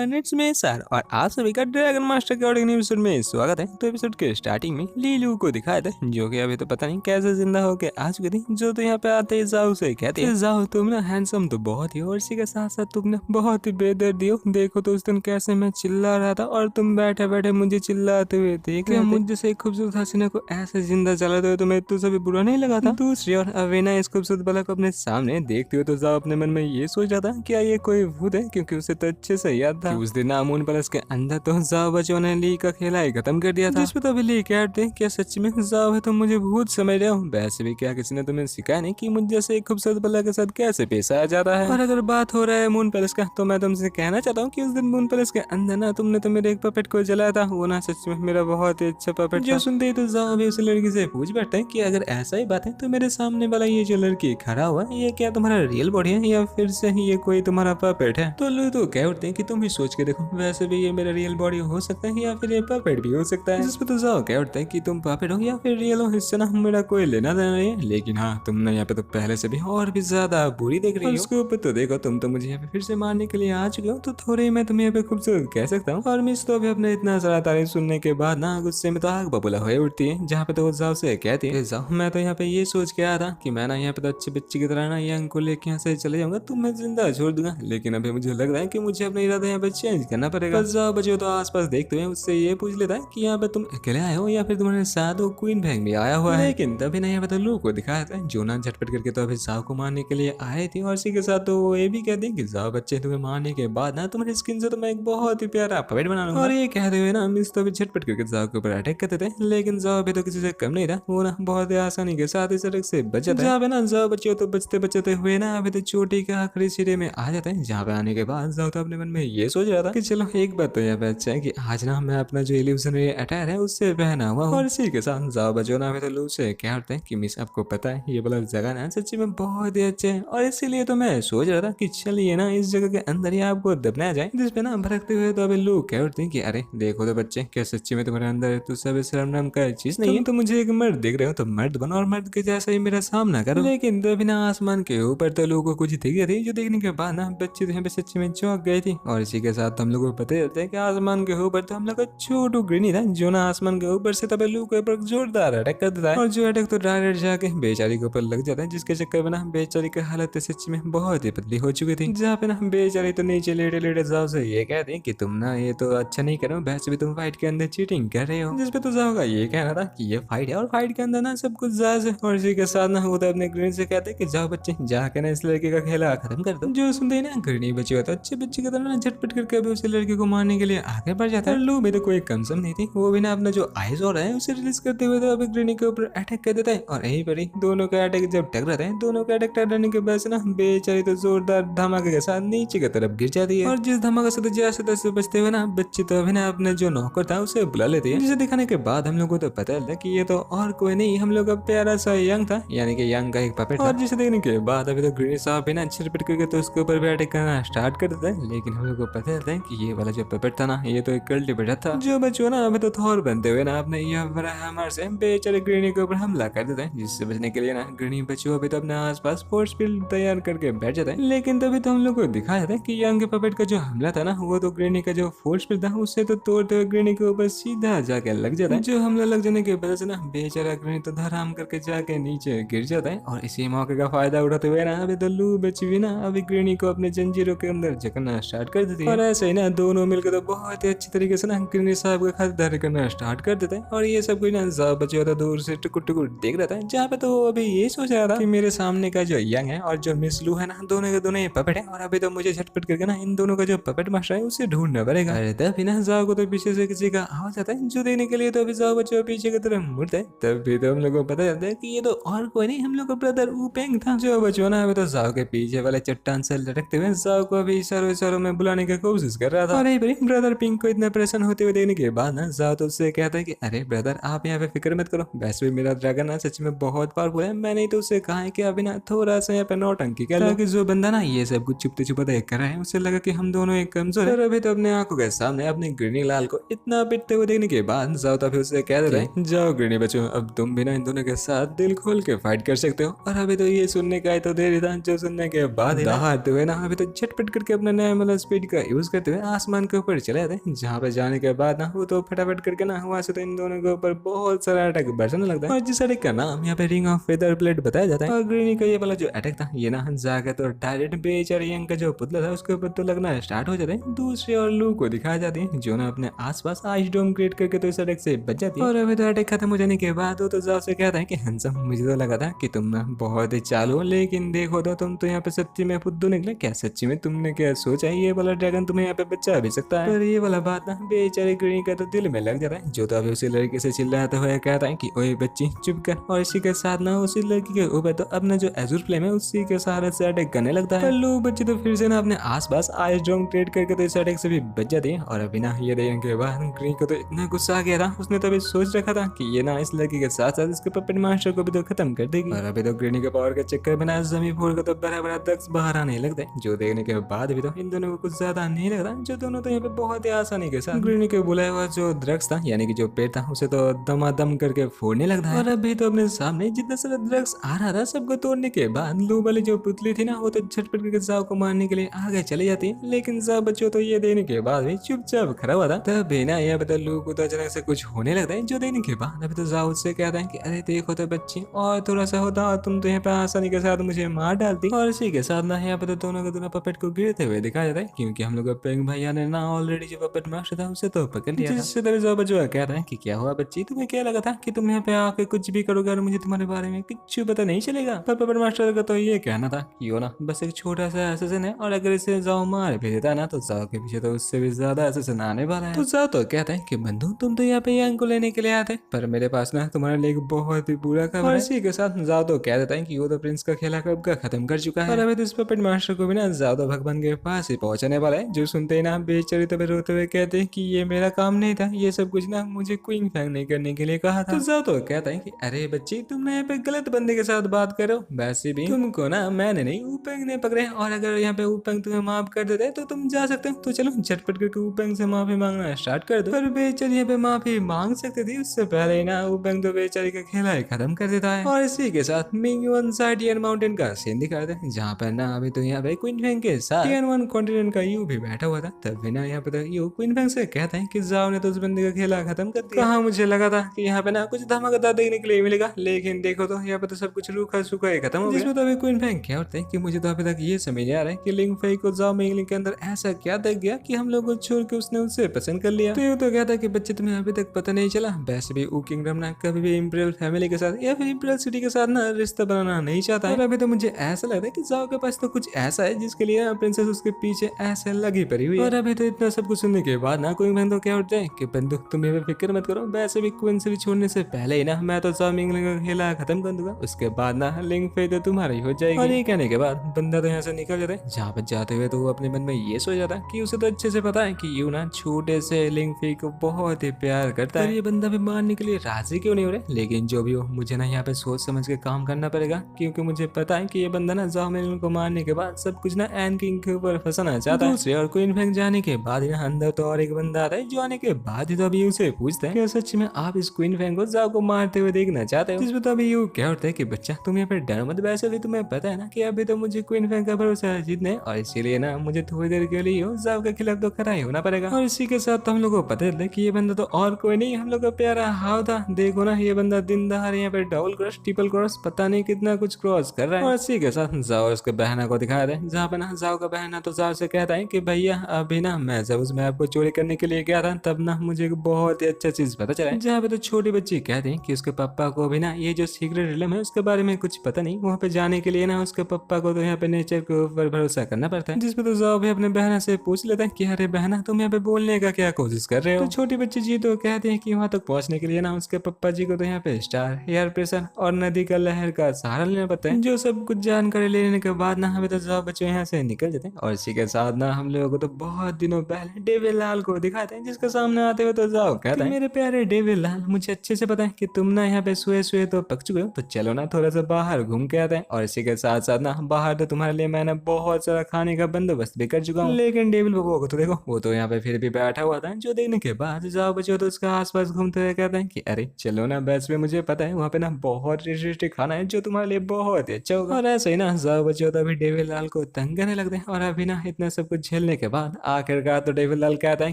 Everyone, it's me sir और आप सभी का ड्रैगन मास्टर के ऑडियो एपिसोड में स्वागत है। तो एपिसोड के स्टार्टिंग में लीलू को दिखाया था, जो कि अभी तो पता नहीं कैसे जिंदा होके आ चुकी थी। जो तो यहाँ पे आते ही जाओ से कहते हैं, जाओ तुम ना हैंडसम तो बहुत ही, और इसी के साथ साथ तुमने बहुत ही बेदर्दी हो। देखो तो उस दिन कैसे मैं चिल्ला रहा था और तुम बैठे बैठे मुझे चिल्लाते हुए देख रहे थे। मुझ जैसे एक खूबसूरत हसीना को ऐसे जिंदा चलाते हुए तुम्हें तो सभी बुरा नहीं लगा था। दूसरी और अवेना इस खूबसूरत बालक को अपने सामने देखते हुए तो जाओ अपने मन में ये सोच रहा था क्या ये कोई भूत है, क्योंकि उसे तो अच्छे से याद था कि उस दिन अमून पैलेस के अंदर तो जाओ बच्चों ने ली का खेला ही खत्म कर दिया था। जिसपे तो अभी ली कहते क्या सच में जाओ है, तुम मुझे भूत समझ रहे हो। वैसे भी क्या किसी ने तुम्हें सिखाया नहीं कि मुझ जैसे एक खूबसूरत बालक के साथ कैसे पेश आया जाता है। और अगर बात हो रहा है मून पैलेस का, तो मैं तुमसे कहना चाहता हूँ कि उस दिन मून पैलेस के अंदर ना तुमने तो मेरे एक पपेट को जलाया था। वो ना सच में मेरा बहुत ही अच्छा पपेट जो सुनते ही तो जाओ अभी उस लड़की से पूछ बैठते हैं कि अगर ऐसा ही बात है तो मेरे सामने वाला ये जो लड़की खड़ा हुआ है, ये क्या तुम्हारा रियल बॉडी है या फिर से ये कोई तुम्हारा पपेट है। तो लोग तो कह उठते हैं कि तुम ही सोच के देखो, वैसे भी ये मेरा रियल बॉडी हो सकता है या फिर ये पपेट भी हो सकता है। जिस पे तो जाओ कह उठते हैं कि तुम पपेट हो या फिर रियल हो, इससे ना मेरा कोई लेना देना नहीं है। लेकिन हाँ, तुमने यहाँ पे तो पहले से भी और भी ज्यादा बुरी देख रही हो। उसके ऊपर तो देखो, तुम तो मुझे यहाँ पे फिर से मारने के लिए आ चुके हो, तो थोड़े ही मैं तुम्हें यहाँ पे खूबसूरत कह सकता हूँ। और मिस तो अभी अपने इतना सारा तारीफ सुनने के बाद ना गुस्से में तो आग बबूला हो उठती है। जहाँ पे तो जाओ से कहती है, जाओ मैं तो यहाँ पे ये सोच के आया था कि मैं ना यहाँ पे तो अच्छी बच्ची की तरह ना यंग को लेके यहाँ से चले जाऊंगा, तुम्हें जिंदा छोड़ दूंगा। लेकिन अभी मुझे लग रहा है कि मुझे अपना इरादा यहाँ पे चेंज करना पड़ेगा। जाओ बच्चों तो आसपास देखते हुए उससे ये पूछ लेता है कि यहाँ पे तुम अकेले आए हो या फिर तुम्हारे साथ वो क्वीन भैंग भी आया हुआ है। लेकिन तभी ना यहाँ पे तो लू को दिखाया था, जो ना झटपट करके तो अभी जाओ को मारने के लिए आए थे। और इसी के साथ तो वो ये भी कहते हैं कि जाओ बच्चे, तुम्हें मारने के बाद ना तुम्हारी स्किन से तो मैं एक बहुत ही प्यारा पपेट बना लूंगा। और ये कहते हुए ना मिस तो अभी झटपट करके जाओ के ऊपर अटैक करते थे। लेकिन जाओ अभी तो किसी से कम नहीं था, वो ना बहुत ही आसानी के साथ इस सड़क से बच जाता है। जहाँ पे ना जाओ बच्चे तो बचते बचते हुए ना अभी तो चोटी के आखिरी सिरे में आ जाते हैं। जहाँ पे आने के बाद जाओ तो अपने मन में ये सोच रहा था कि चलो एक बात तो यहाँ पे अच्छा है कि आज ना मैं अपना जो इल्यूजनरी अटायर है उससे पहना हुआ हूँ। और इसी के साथ जाओ बच्चों ना अभी तो लू से क्या होता है कि मिस आपको पता है ये वाला जगह ना सच्ची में बहुत ही अच्छे है, और इसीलिए तो मैं सोच रहा था कि चलिए ना इस जगह के अंदर ही आपको दबनाया जाए। जिसपे ना भड़कते हुए तो अभी लोग कह उठते हैं कि अरे देखो तो बच्चे, क्या सच्ची में तुम्हारे अंदर है तो सब शर्म नाम का चीज नहीं है। तो मुझे एक मर्द दिख रहे हो तो मर्द बनो और मर्द के जैसा ही मेरा सामना करो। लेकिन तभी ना आसमान के ऊपर तो लोगों को कुछ दिख गई थी, जो देखने के बाद ना बच्चे तो यहाँ पे सच्ची में चौंक गई थी। और इसी के साथ हम लोगों को पता चलता है कि आसमान के ऊपर तो हम लोग का छोटू ग्रीनी था, जो ना आसमान के ऊपर से तभी लोग के ऊपर जोरदार अटैक कर देता है। और जो अटैक तो डायरेक्ट जाके बेचारी के ऊपर लग जाता है, जिसके चक्कर में ना बेचारी की हालत सच्ची में बहुत ही पतली हो चुकी थी। जहाँ पे ना बेचारी तो नीचे लेटे लेटे जाओ से ये कहते हैं कि तुम ना ये तो अच्छा नहीं कर रहे हो, वैसे भी तुम फाइट के अंदर चीटिंग कर रहे हो। जिसपे तो जाओ का ये कहना था कि ये फाइट है और फाइट के अंदर ना सब कुछ जायज है। और इसी के साथ ना वो तो अपने ग्रीन से कहते हैं कि जाओ बच्चे, जाके ना इस लड़के का खेला खत्म कर दो। जो सुनते ही ना ग्रीनी बच्चे होता है अच्छे बच्चे की तरह ना झटपट करके अभी उस लड़के को मारने के लिए आगे बढ़ जाता है। लू में तो कोई कमसम नहीं थी, वो भी ना अपना जो आइज हो रहा है उसे रिलीज करते हुए तो अभी ग्रीनी के ऊपर अटैक कर देता है। और यही पर ही दोनों का अटैक जब टकराते हैं, दोनों का अटैक टकराने के बाद से ना बेचारी तो जोरदार धमाके के साथ नीचे की तरफ गिर जाती है। और जिस धमाके से तो जैसे तैसे बचते हुए ना बच्चे तो अभी ना अपने जो नौकर था उसे बुला लेती है। जिसे दिखाने के बाद हम लोग को तो पता चलता है कि ये तो और कोई नहीं, हम लोग का प्यारा सा यंग था, यानी कि यंग का एक पपेट था। और जिसे देखने के बाद अभी तो ग्रीनी साहब भी ना छिटपट करके तो उसके ऊपर भी अटैक करना स्टार्ट कर देता है। लेकिन हम लोग को पता चलता है कि ये वाला जो पपेट था ना, ये तो एक कल्टीवेटर था, जो बच्चों ना अभी तो थोर बनते हुए ना अपने यह हमारे से बेचारे ग्रीनी के ऊपर हमला कर देता है। जिससे बचने के लिए ना ग्रीनी बच्चों अभी तो अपने आसपास फोर्स फील्ड तैयार करके बैठ जाता है। लेकिन तभी तो हम लोग को दिखाया था कि यंग के पपेट का जो हमला था ना, वो तो ग्रीनी का जो फोर्स फील्ड था उससे तो तोड़ते हुए ग्रीनी के ऊपर सीधा जाके लग जाता है। जो हमला लग जाने की वजह से ना बेचारा ग्रीनी तो धराम करके जाके नीचे गिर जाता है। और इसी मौके का फायदा उठाते हुए ना अभी तो लू बची भी ना अभी ग्रीनी को अपने जंजीरों के अंदर जकड़ना स्टार्ट कर देती है। और ऐसे ही ना दोनों मिलकर तो बहुत ही अच्छी तरीके से ना ग्रीनी साहब का खातिरदारी करना स्टार्ट कर देते हैं। और ये सब कुछ ना जाओ बच्चे तो दूर से टुकुर टुकुर देख रहा था। जहाँ पे तो अभी ये सोच रहा था कि मेरे सामने का जो यंग है और जो मिस लू है ना, दोनों के दोनों ये पपेट है। और अभी तो मुझे झटपट करके ना इन दोनों का जो पपेट मास्टर है उसे ढूंढना पड़ेगा। अरे तभी ना जाओ को तो पीछे से किसी का आवाज आता है, जो देने के लिए तो अभी जाओ बच्चों पीछे की तरफ मुड़ते हैं। तभी तो हम लोग को पता चलता है कि ये तो और कोई नहीं, हम लोग का ब्रदर उपेंग था। जो बच्चों ना अभी तो जाओ के पीछे वाले चट्टान से लटकते हुए जाओ को अभी इशारों इशारों में बुलाने की कोशिश कर रहा था। और ब्रदर पिंक को इतना परेशान होते हुए देखने के बाद ना जाओ तो उससे कहता है कि अरे ब्रदर आप यहाँ पे फिक्र मत करो, वैसे भी मेरा ड्रैगन ना सच में बहुत पावरफुल है। मैंने तो उससे कहा है कि अभी ना थोड़ा सा यहाँ पे नौटंकी कर लो, ताकि जो बंदा ना ये सब कुछ छुपते छुपते कर रहा है उसे लगा कि हम दोनों एक कमजोर है। अभी तो अपने आंखों के सामने अपने ग्रीनी लाल को इतना पिटते हुए देखने के बाद जाओ तो फिर उससे कह देता है जाओ ग्रीनी बच्चों, अब तुम भी ना इन दोनों के साथ दिल खोल के फाइट कर सकते हो। और अभी तो ये सुनने का तो देरी था, जो सुनने के बाद दहाड़ते हुए ना अभी तो झटपट करके अपना नया वाला स्पीड का यूज करते हुए आसमान के ऊपर चले जाते हैं, जहाँ पे जाने के बाद ना वो तो फटाफट करके ना वहाँ से तो इन दोनों के ऊपर बहुत सारा अटैक बरसने लगता है। और जिस अटैक का नाम यहाँ पे रिंग ऑफ फेदर प्लेट बताया जाता है। और ग्रीनी का ये वाला जो अटैक था ये ना जाकर तो डायरेक्ट बेचारे यंग का जो पुतला था उसके ऊपर तो लगना स्टार्ट हो जाते हैं। दूसरी और लू को दिखाया जाती है जो ना अपने आसपास आइस डोम क्रिएट करके तो इस अटैक से बच जाती है। और अभी तो अटैक खत्म हो जाने के बाद वो तो जाओ से कहता है कि हंसम मुझे तो लगा था कि तुम ना बहुत ही चालू हो, लेकिन देखो तो तुम तो यहाँ पे सच्ची में फुद्दू निकले। क्या सच्ची में तुमने क्या सोचा ये वाला ड्रैगन तुम्हें यहाँ पे बचा भी सकता है? पर ये वाला बात ना बेचारे ग्रीनी का तो दिल में लग जाता है, जो तो अभी उसी लड़की से चिल्लाते हुए कहता है कि ओए बच्ची चुप कर। और इसी के साथ ना उसी लड़की के ऊपर तो अपना जो एजुर फ्लेम है उसी के सहारे से अटैक करने लगता है। पर लू बच्ची तो फिर से ना अपने आसपास आइस ड्रोन क्रिएट करके तो इस अटैक से भी बच जाती है। और अभी ना ये देखने के बाद ग्रीन को तो इतना गुस्सा आ गया था, उसने तो अभी सोच रखा था कि ये ना इस लड़की के साथ साथ इसके पपेट मास्टर को भी तो खत्म कर देगी। और अभी तो ग्रीनी के पावर के चक्कर में ना जमीन फोड़ के तो बड़ा बड़ा ड्रग्स बाहर आने लगते हैं, जो देखने के बाद भी तो इन दोनों को कुछ ज्यादा नहीं लगता, जो दोनों तो यहाँ पे बहुत ही आसानी के साथ ग्रीनी के बुलाया हुआ जो ड्रग्स था यानी कि जो पेड़ था उसे तो दमादम करके फोड़ने लगता है। और अभी तो अपने सामने जितना सारा ड्रग्स आ रहा था सबको तोड़ने के बाद लू वाली जो पुतली थी ना वो तो झटपट करके जाओ को मारने के लिए आगे चली जाती है, लेकिन जाओ बच्चों तो ये देने के बाद भी चुपचाप खड़ा हुआ था। तब भी ना यहाँ पे लू को तो अचानक से कुछ होने लगता है, जो देने के बाद अभी तो जाओ उससे कहता है कि अरे देखो तो बच्ची और थोड़ा सा होता और तुम तो यहाँ पे आसानी के साथ मुझे मार डालती। और इसी के साथ ना यहाँ पे तो दोनों के दोनों पपेट को गिरते हुए दिखाया जाता है, क्योंकि हम लोग पिंक भैया ने ना ऑलरेडी जो पपेट मास्टर था उसे तो पकड़ लिया था। जिससे तभी जाओ बच्चों कहता है कि क्या हुआ बच्ची, तुम्हें क्या लगा था कि तुम यहाँ पे आके कुछ भी करोगे और मुझे तुम्हारे बारे में कुछ पता नहीं चलेगा? पर पपेट मास्टर का तो ये कहना था कि वो ना बस एक छोटा सा एसेसन है और अगर इसे जाओ मार भी देता ना तो जाओ के पीछे तो उससे भी ज्यादा एसेसन आने वाला है। तो जाओ तो कहता है कि बंधु तुम तो यहाँ पे यंग को लेने के लिए आते, पर मेरे पास ना तुम्हारे लिए एक बहुत ही बुरा खबर है। इसी के साथ जाओ तो कह देता है कि वो तो प्रिंस का खेला कब का खत्म कर चुका है और अभी तो इस पपेट मास्टर को भी ना ज्यादा भगवान के पास ही पहुंचने वाला है, जो सुनते ही ना बेचारे तो रोते हुए कहते हैं कि ये मेरा काम नहीं था, ये सब कुछ ना मुझे क्वीन फैंग नहीं करने के लिए कहा था। तो जाओ तो कहता है कि अरे बच्ची तुमने यहाँ पे गलत बंदे के साथ बात करो, वैसे भी तुमको ना मैंने नहीं ऊपेंग ने पकड़े, और अगर यहाँ पे ऊपेंग तुम्हें माफ कर देते तो तुम जा सकते हो। तो चलो झटपट करके ऊपेंग से माफी मांगना स्टार्ट कर दो। पर बेचारी यहाँ पे माफी मांग सकती थी उससे पहले ना ऊपेंग तो बेचारी का खेला ही खत्म कर देता है। और इसी के साथ मिंग वन साइड टियर माउंटेन का सीन दिखाते हैं, जहाँ पर ना अभी तो यहाँ पे क्वीन फैंग के साथ टियर वन कॉन्टिनेंट का यू भी बैठा हुआ था। तब भी ना यहाँ पे तो यू क्वीन फैंग से कहता है कि जाओ ने तो उस बंदे का खेला खत्म कर दिया। कहाँ मुझे लगा था कि यहाँ पे ना कुछ धमाकेदार देखने के लिए मिलेगा, लेकिन देखो तो यहाँ पे तो सब कुछ रूखा सूखा ही खत्म हो गया। जिसमें तो अभी क्वीन फैंग क्या होते हैं कि मुझे तो अभी तक ये समझ नहीं आ रहा है कि लिंग फेई को जाओ मिंगलिंग के अंदर ऐसा क्या देख गया कि हम लोग को छोड़ के उसने उससे पसंद कर लिया। तो ये तो कहता है कि बच्चे तुम्हें अभी तक पता नहीं चला, वैसे भी ऊ किंगडम ना कभी भी इंपीरियल फैमिली के साथ या फिर इंपीरियल सिटी के साथ ना रिश्ता बनाना नहीं चाहता है। और अभी तो मुझे ऐसा लगता है कि जाओ के पास तो कुछ ऐसा है जिसके लिए प्रिंसेस उसके पीछे ऐसे लगी पड़ी हुई है। और अभी तो इतना सब कुछ सुनने के बाद ना कोई बहन तो क्या उठ जाए कि बंदू तुम ये फिक्र मत करो, वैसे भी क्वीन से भी छोड़ने से पहले ही ना मैं तो जाओ मिंगलिंग का खेला खत्म कर दूंगा, उसके बाद ना लिंग फेई तो तुम्हारी हो जाएगी। और ये कहने के बाद बंदा तो यहाँ से निकल जाता है। जहाँ पर जाते हुए तो वो अपने मन में ये सोच जाता है कि उसे तो अच्छे से पता है कि यू ना छोटे से लिंग फेई को बहुत ही प्यार करता है। ये बंदा भी मारने के लिए राजी क्यों नहीं हो रहे, लेकिन जो भी हो मुझे ना यहाँ पे सोच समझ के काम करना पड़ेगा, क्योंकि मुझे पता है कि ये बंदा ना जाओ मिंगलिंग को मारने के बाद सब कुछ ना एन किंग के ऊपर फंसाना चाहता है। दूसरे और क्वीन फैंग जाने के बाद यहाँ अंदर तो और एक बंदा आता है, जो आने के बाद ही तो अभी उसे पूछता है कि सच में आप इस क्वीन फैंग को जाओ को मारते हुए देखना चाहते हो। जिसमें तो अभी यू क्या होता है कि बच्चा तुम यहाँ पे डर मत, वैसे भी तुम्हें पता है ना कि अभी तो मुझे क्वीन फैंग का भरोसा जीतने, और इसीलिए ना मुझे थोड़ी देर के लिए जाओ के खिलाफ तो खड़ा ही होना पड़ेगा। और इसी के साथ तो हम लोग को पता है कि ये बंदा तो और कोई नहीं हम लोग का प्यारा हाव था। देखो ना ये बंदा दिन दहाड़े यहाँ पे डबल क्रॉस ट्रिपल क्रॉस पता नहीं कितना कुछ क्रॉस कर रहा है। और इसी के साथ जाओ उसके बहना को दिखाया था, जहाँ पे ना जाओ का बहना तो जाओ से कहता है कि भैया अभी ना मैं जब उसमें आपको चोरी करने के लिए गया था तब ना मुझे एक बहुत ही अच्छा चीज पता चला। जहाँ पे तो छोटी बच्ची कहते हैं कि उसके पापा को भी ना ये जो सीक्रेट रिलम है उसके बारे में कुछ पता नहीं, वहाँ पे जाने के लिए ना उसके पापा को तो यहाँ पे नेचर के ऊपर भरोसा करना पड़ता है। जिसपे तो जाओ भी अपने बहना से पूछ लेता है कि अरे बहना तुम यहाँ पे बोलने का क्या कोशिश कर रहे हो। तो छोटी बच्ची जी तो कहते हैं कि वहाँ तक पहुँचने के लिए ना उसके पप्पा जी को तो यहाँ पे स्टार, एयर प्रेशर और नदी का लहर का सहारा लेना पड़ता है। जो सब कुछ जानकारी लेने के बाद ना हमें तो जाओ बच्चों यहाँ से निकल जाते हैं। और इसी के साथ ना हम लोगों को तो बहुत दिनों पहले डेविल लाल को दिखाते हैं, जिसके सामने आते हुए तो जाओ कहता है मेरे प्यारे डेविल लाल मुझे अच्छे से पता है कि तुम ना यहाँ पे सोए सोए तो पक चुके हो, तो चलो ना थोड़ा सा बाहर घूम के आते हैं। और इसी के साथ साथ ना बाहर तो तुम्हारे लिए मैंने बहुत सारा खाने का बंदोबस्त भी कर चुका हूँ। लेकिन डेविल बाबू को तो देखो वो तो यहाँ पे फिर भी बैठा हुआ था, जो देखने के बाद जाओ बच्चों तो उसका आसपास घूमते हुए कहते हैं कि अरे चलो ना बस में मुझे पता है वहाँ पे ना बहुत टेस्टी खाना है जो तुम्हारे लिए बहुत ही अच्छा होगा। और ऐसे ही ना जाओ बच्चों तो अभी डेविल लाल को तंग करने लगते हैं। और अभी ना इतना सब कुछ खेलने के बाद आखिरकार तो डेविल लाल कहता है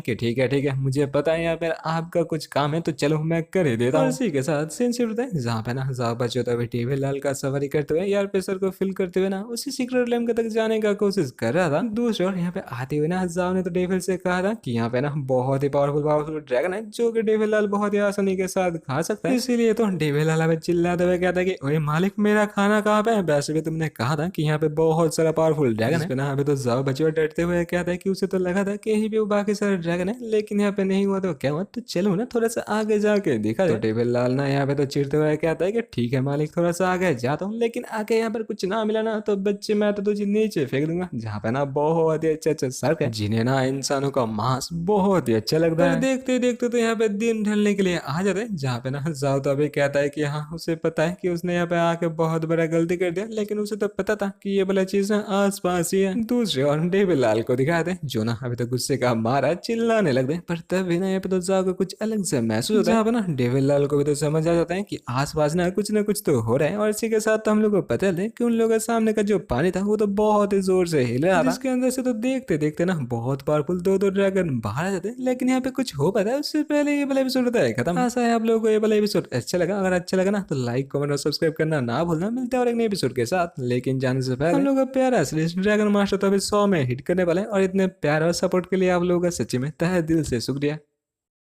कि ठीक है मुझे पता है यहाँ पे आपका कुछ काम है तो चलो मैं कर ही देता हूँ। इसी के साथ सीन शिफ्ट होता है जहाँ पे ना जाओ बच्चे होता है डेविल लाल का सवारी करते हुए यार प्रेशर को फिल करते हुए ना उसी सीक्रेट लैम्प तक जाने का कोशिश कर रहा था। दूसरी ओर यहाँ पे आते हुए ना जाओ ने तो डेविल से कहा था कि यहाँ पे ना बहुत ही पावरफुल ड्रैगन है जो कि डेविल लाल बहुत ही आसानी के साथ खा सकता है। इसीलिए तो डेविल लाल अभी चिल्लाते हुए कहता है कि ओए मालिक मेरा खाना कहाँ पे है, वैसे भी तुमने कहा था कि यहाँ पे बहुत सारा पावरफुल ड्रैगन है ना। अभी तो जाओ बच्चे डरते हुए कहता है कि उसे तो लगा था कि यहीं पे वो बाकी सारे ड्रैगन है लेकिन यहाँ पे नहीं हुआ तो क्या हुआ, तो चलो ना थोड़ा सा आगे जाके देखा तो डेविल लाल ना यहाँ पे तो चिढ़ते हुए कहता है कि ठीक है मालिक थोड़ा सा आगे जाता हूँ लेकिन आगे यहाँ पर कुछ ना मिला ना तो बच्चे मैं तो तुझे नीचे फेंक दूंगा जहाँ पे ना बहुत ही अच्छे सड़क है जिन्हें ना इंसानों का मांस बहुत ही अच्छा लगता है। देखते देखते तो यहाँ पे दिन ढलने के लिए आ जाते हैं जहाँ पे ना जाओ तो अभी कहता है कि हाँ उसे पता है कि उसने यहाँ पे आके बहुत बड़ा गलती कर दिया लेकिन उसे तो पता था कि ये वाला चीज ना आस पास ही है। दूसरे और डेविल लाल को दिखाते हैं जो ना अभी तो गुस्से का मारा चिल्लाने लगते हैं पर तभी ना यहाँ पे तो जाओ को कुछ अलग से महसूस होता है। जहाँ पे ना डेविल लाल को भी तो समझ आ जाता है कि आस पास ना कुछ तो हो रहा है और इसी के साथ तो हम लोग को पता है कि उन लोगों के सामने का जो पानी था वो तो बहुत ही जोर से हिल रहा था जिसके अंदर से तो देखते देखते ना बहुत पावरफुल दो ड्रैगन बाहर आ जाते हैं। लेकिन यहाँ पे कुछ हो पाता है उससे पहले ये वाला एपिसोड होता है खत्म। ऐसा है आप लोगों को ये वाला एपिसोड अच्छा लगा, अगर अच्छा लगा ना तो लाइक कमेंट और सब्सक्राइब करना ना भूलना। मिलते हैं और एक नए एपिसोड के साथ, लेकिन जाने से पहले हम लोग का प्यारा ड्रैगन मास्टर तो अभी 100 में हिट करने वाले हैं और इतने प्यार और सपोर्ट के लिए आप लोगों का सच्ची में तहे दिल से शुक्रिया।